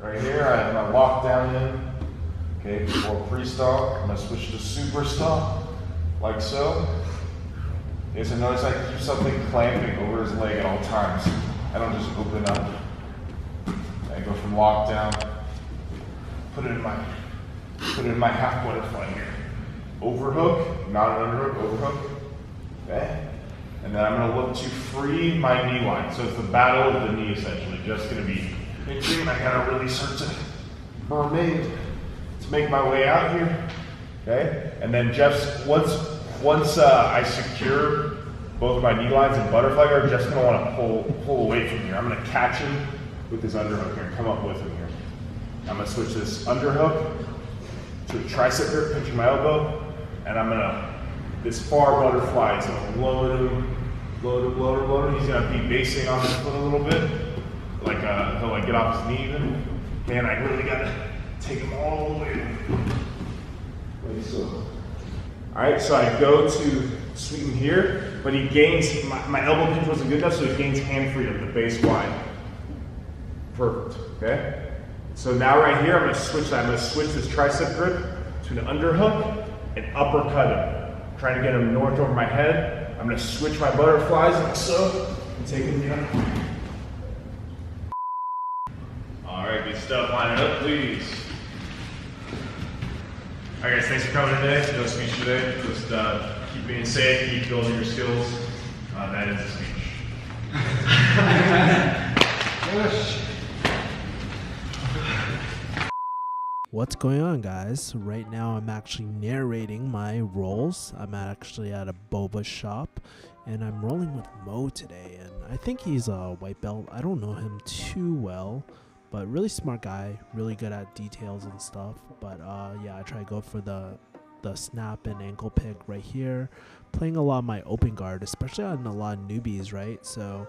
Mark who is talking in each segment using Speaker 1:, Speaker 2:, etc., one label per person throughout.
Speaker 1: Right here, I have my walk down in. Okay, before pre-stomp, I'm gonna switch to super stomp, like so. Okay, so notice I keep something clamping over his leg at all times. I don't just open up. I go from walk down, put it in my half butterfly here. Overhook, not an underhook, overhook. Okay? And then I'm gonna look to free my knee line. So it's the battle of the knee essentially. Just gonna be pinching. I gotta really start to mermaid to make my way out here. Okay? And then just once I secure both my knee lines and butterfly guard, Jeff's gonna wanna pull away from here. I'm gonna catch him with this underhook here and come up with him here. I'm gonna switch this underhook to a tricep grip, pinching my elbow, and I'm gonna, this far butterfly is gonna load him. He's gonna be basing on his foot a little bit, like he'll like get off his knee even. Okay, and I really gotta take him all the way. Like so. All right, so I go to sweep him here, but he gains, my elbow pinch wasn't good enough, so he gains hand freedom, the base wide. Perfect, okay? So now right here, I'm gonna switch that. I'm gonna switch this tricep grip to an underhook and uppercut him. I'm trying to get him north over my head. I'm gonna switch my butterflies like so, and take him down. All right, good stuff. Line it up, please. All right, guys, thanks for coming today. No speech today. Just keep being safe, keep building your skills. That is the speech.
Speaker 2: What's going on, guys? Right now I'm actually narrating my rolls. I'm actually at a boba shop and I'm rolling with Mo today, and I think he's a white belt. I don't know him too well, but really smart guy, really good at details and stuff. But yeah, I try to go for the snap and ankle pick right here, playing a lot of my open guard, especially on a lot of newbies, right? So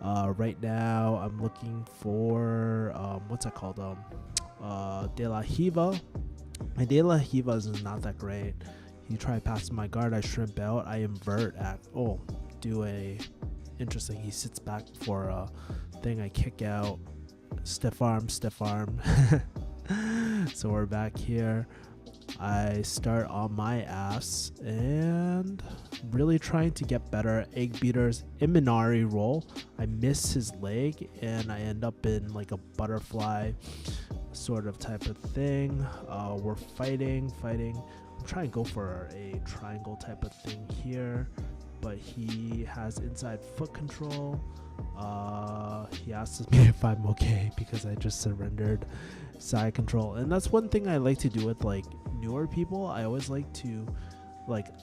Speaker 2: right now I'm looking for what's that called, De La Hiva. My De La Hiva is not that great. He tried passing my guard, I shrimp out, I invert at, do a, interesting, he sits back for a thing, I kick out, stiff arm. So we're back here. I start on my ass and really trying to get better. Egg beaters, Imanari roll. I miss his leg and I end up in like a butterfly sort of type of thing. We're fighting. I'm trying to go for a triangle type of thing here, but he has inside foot control. He asks me if I'm okay because I just surrendered side control, and that's one thing I like to do with like newer people. I always like to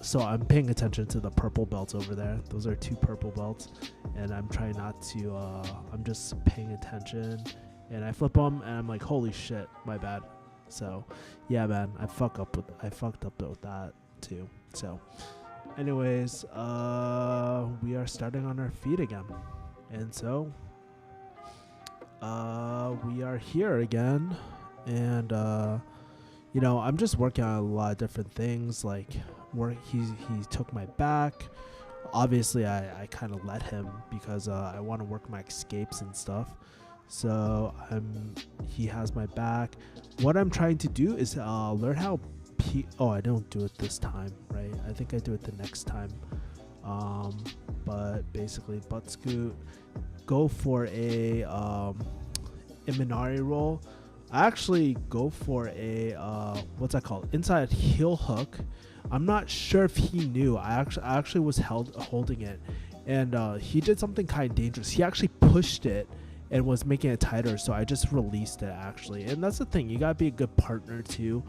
Speaker 2: so I'm paying attention to the purple belts over there. Those are 2 purple belts, and I'm trying not to I'm just paying attention, and I flip them and I'm like, holy shit, my bad. So yeah, man, I fucked up with that too. So anyways, we are starting on our feet again, and so we are here again, and you know, I'm just working on a lot of different things. Like he took my back. Obviously I kind of let him because I want to work my escapes and stuff. So he has my back. What I'm trying to do is learn how I don't do it this time, right? I think I do it the next time. But basically butt scoot, go for a Imanari roll. I actually go for a what's that called? Inside heel hook. I'm not sure if he knew. I actually was holding it, and he did something kind of dangerous. He actually pushed it and was making it tighter, so I just released it actually. And that's the thing, you gotta be a good partner too,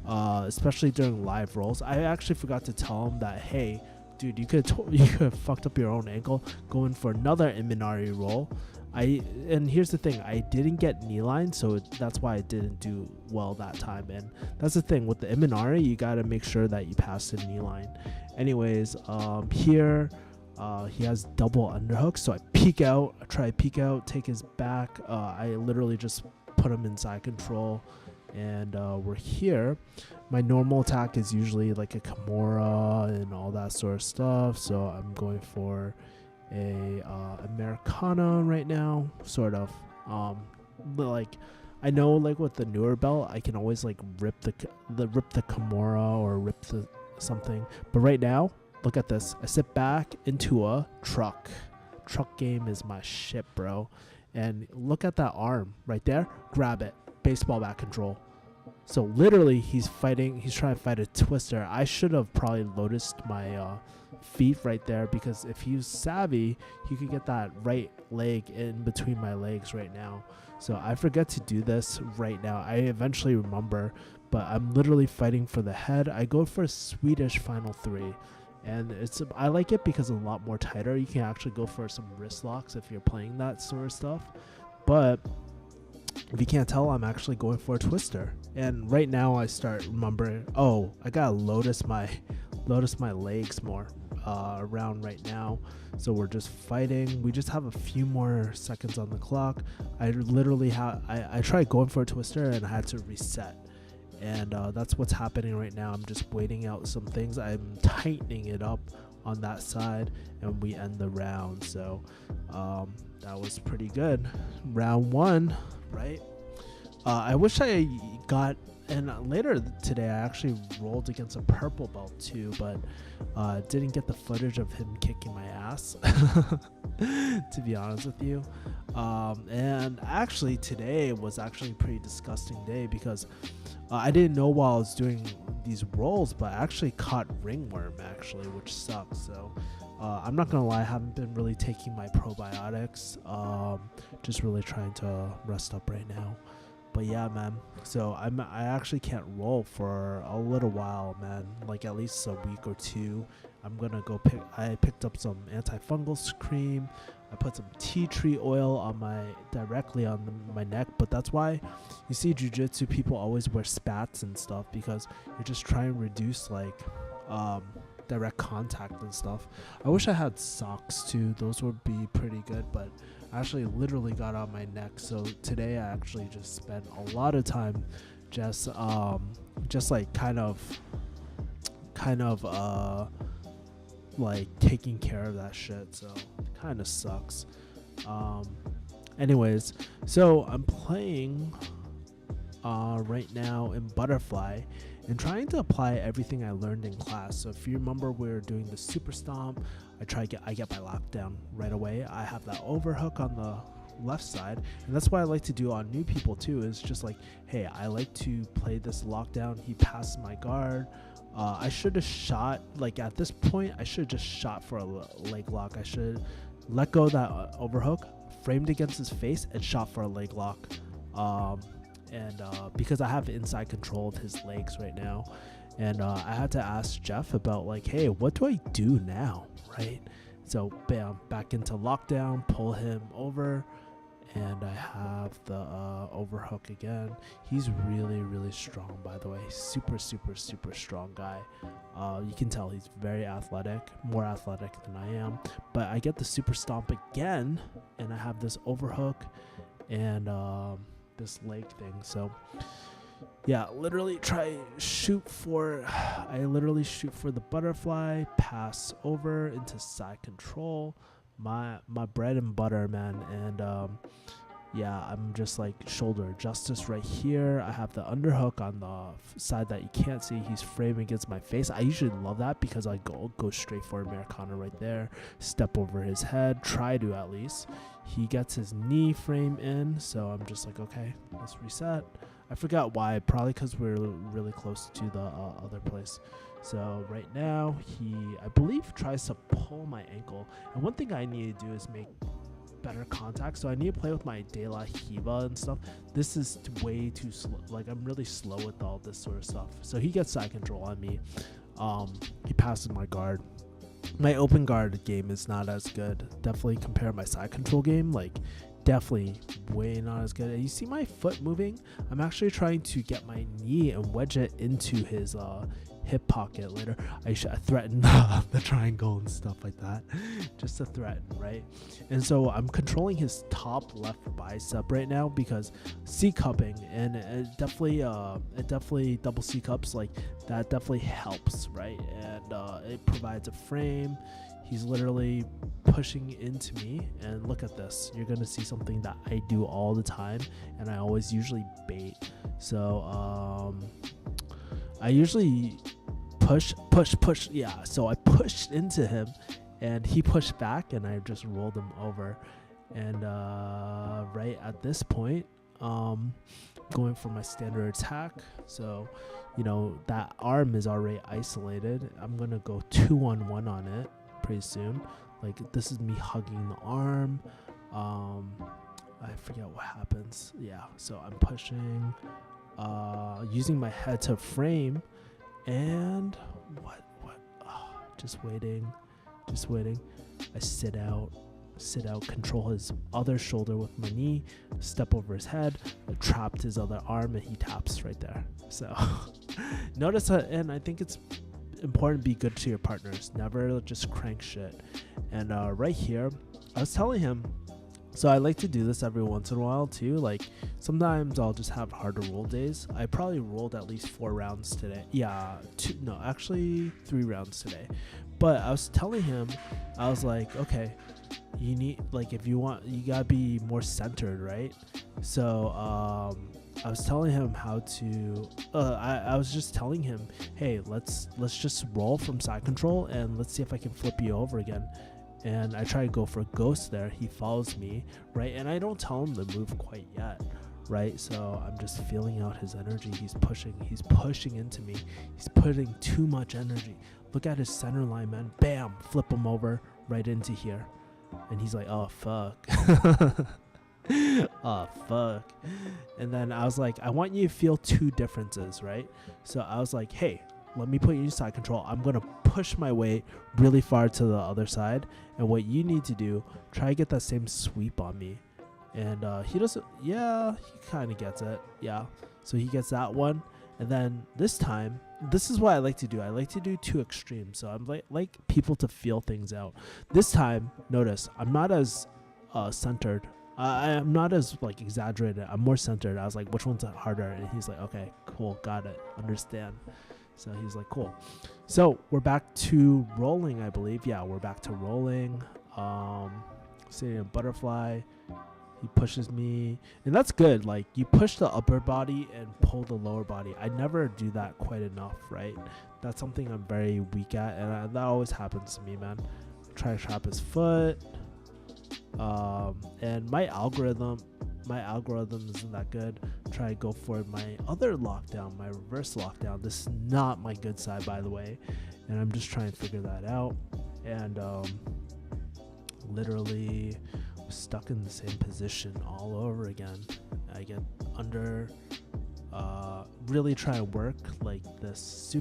Speaker 2: especially during live rolls. I actually forgot to tell him that, hey, dude, you could have fucked up your own ankle going for another Imanari roll. And here's the thing, I didn't get knee line, so that's why I didn't do well that time. And that's the thing with the Imanari, you gotta make sure that you pass the knee line. Anyways, here he has double underhooks, so I try to peek out, take his back. I literally just put him in side control, and we're here. My normal attack is usually like a Kimura and all that sort of stuff, so I'm going for a Americana right now, sort of. Like I know like with the newer belt, I can always like rip the Kimura or rip the something. But right now, look at this. I sit back into a truck. Truck game is my shit, bro. And look at that arm right there. Grab it. Baseball bat control. So literally, he's trying to fight a twister. I should have probably noticed my feet right there, because if he was savvy, he could get that right leg in between my legs right now. So I forget to do this right now. I eventually remember, but I'm literally fighting for the head. I go for a Swedish final three, and I like it because it's a lot more tighter. You can actually go for some wrist locks if you're playing that sort of stuff. But if you can't tell, I'm actually going for a twister. And right now I start remembering, oh, I gotta lotus my legs more around right now. So we're just fighting. We just have a few more seconds on the clock. I literally I tried going for a twister and I had to reset. And that's what's happening right now. I'm just waiting out some things. I'm tightening it up on that side, and we end the round. So that was pretty good. Round one, right? I wish I got, and later today I actually rolled against a purple belt too, but didn't get the footage of him kicking my ass, to be honest with you. And actually today was actually a pretty disgusting day, because I didn't know while I was doing these rolls, but I actually caught ringworm actually, which sucks. So I'm not gonna lie, I haven't been really taking my probiotics, just really trying to rest up right now. But yeah, man, so I actually can't roll for a little while, man, like at least a week or two. I'm gonna go I picked up some antifungal cream. I put some tea tree oil on directly on my neck. But that's why you see jiu-jitsu people always wear spats and stuff, because you're just trying to reduce like direct contact and stuff. I wish I had socks too. Those would be pretty good, but I actually literally got on my neck. So today I actually just spent a lot of time just like kind of like taking care of that shit. So it kind of sucks. Anyways, so I'm playing right now in Butterfly and trying to apply everything I learned in class. So if you remember, we were doing the super stomp. I get my lockdown right away. I have that overhook on the left side, and that's what I like to do on new people too, is just like, hey, I like to play this lockdown. He passes my guard. I should have shot, like at this point I should have just shot for a leg lock. I should let go of that overhook, framed against his face, and shot for a leg lock. Because I have inside control of his legs right now, and I had to ask Jeff about like, hey, what do I do now, right? So bam, back into lockdown, pull him over, and I have the overhook again. He's really, really strong, by the way. Super, super, super strong guy. You can tell he's very athletic, more athletic than I am. But I get the super stomp again, and I have this overhook and this leg thing. So yeah, I literally shoot for the butterfly, pass over into side control, my bread and butter, man. And yeah, I'm just like shoulder justice right here. I have the underhook on the side that you can't see. He's framing against my face. I usually love that because I go straight for Americana right there, step over his head, try to at least. He gets his knee frame in, so I'm just like, okay, let's reset. I forgot why, probably because we're really close to the other place. So right now, he, I believe, tries to pull my ankle. And one thing I need to do is make better contact. So I need to play with my De La Hiva and stuff. This is way too slow. Like, I'm really slow with all this sort of stuff. So he gets side control on me. He passes my guard. My open guard game is not as good. Definitely compare my side control game. Like, definitely way not as good. And you see my foot moving? I'm actually trying to get my knee and wedge it into his hip pocket later. I threaten the triangle and stuff like that, just to threaten, right? And so I'm controlling his top left bicep right now because C cupping, and it definitely double C cups, like that definitely helps, right? And it provides a frame. He's literally pushing into me, and look at this. You're gonna see something that I do all the time, and I always usually bait. So I usually push. Yeah, so I pushed into him, and he pushed back, and I just rolled him over. And right at this point, going for my standard attack. So, you know, that arm is already isolated. I'm gonna go 2-on-1 on it pretty soon. Like, this is me hugging the arm. I forget what happens. Yeah, so I'm pushing, using my head to frame, and what just waiting. I sit out, control his other shoulder with my knee, step over his head, I trapped his other arm, and he taps right there. So notice that, and I think it's important to be good to your partners. Never just crank shit. And right here, I was telling him, so I like to do this every once in a while too. Like, sometimes I'll just have harder roll days. I probably rolled at least 4 rounds today. Yeah, 3 rounds today. But I was telling him, I was like, okay, you need, like, if you want, you gotta be more centered, right? So I was telling him how to I was just telling him, hey, let's just roll from side control, and let's see if I can flip you over again. And I try to go for a ghost there. He follows me, right? And I don't tell him the move quite yet, right? So I'm just feeling out his energy. He's pushing into me. He's putting too much energy. Look at his center line, man. Bam, flip him over right into here. And he's like, oh fuck. Oh fuck. And then I was like, I want you to feel 2 differences, right? So I was like, hey, let me put you in side control. I'm gonna push my weight really far to the other side, and what you need to do, try to get that same sweep on me. And he doesn't. Yeah, he kind of gets it. Yeah, so he gets that one. And then this time, this is what I like to do. I like to do 2 extremes. So I'm like people to feel things out. This time, notice I'm not as centered. I'm not as like exaggerated. I'm more centered. I was like, which one's harder? And he's like, okay, cool, got it, understand. So he's like, cool. So we're back to rolling, I believe. Yeah, we're back to rolling. Sitting in butterfly. He pushes me, and that's good. Like, you push the upper body and pull the lower body. I never do that quite enough, right? That's something I'm very weak at, and that always happens to me, man. Try to trap his foot. And my algorithm isn't that good. Try to go for my other lockdown, my reverse lockdown. This is not my good side, by the way, and I'm just trying to figure that out. And literally stuck in the same position all over again. I get under, really try to work like this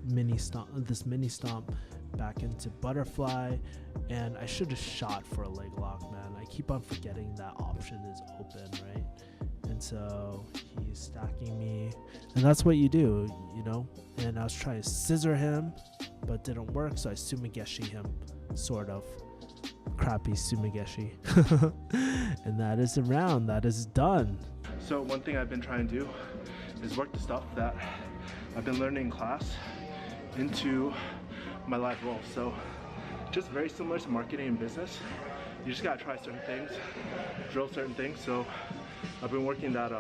Speaker 2: mini stomp back into butterfly, and I should have shot for a leg lock, man. I keep on forgetting that option is open, right? And so he's stacking me, and that's what you do, you know. And I was trying to scissor him, but it didn't work, so I sumigeshi him, sort of crappy sumigeshi. And that is the round. That is done. So one thing I've been trying to do is work the stuff that I've been learning in class into my live role. So just very similar to marketing and business. You just gotta try certain things, drill certain things. So I've been working that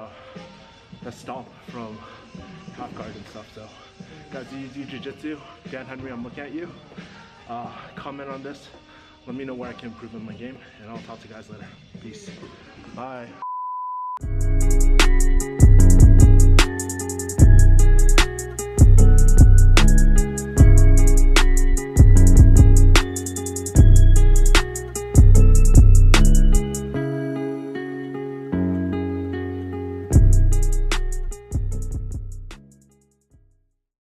Speaker 2: stomp from half guard and stuff. So guys, do you do jiu-jitsu? Dan Henry, I'm looking at you. Comment on this. Let me know where I can improve in my game, and I'll talk to you guys later. Peace. Bye.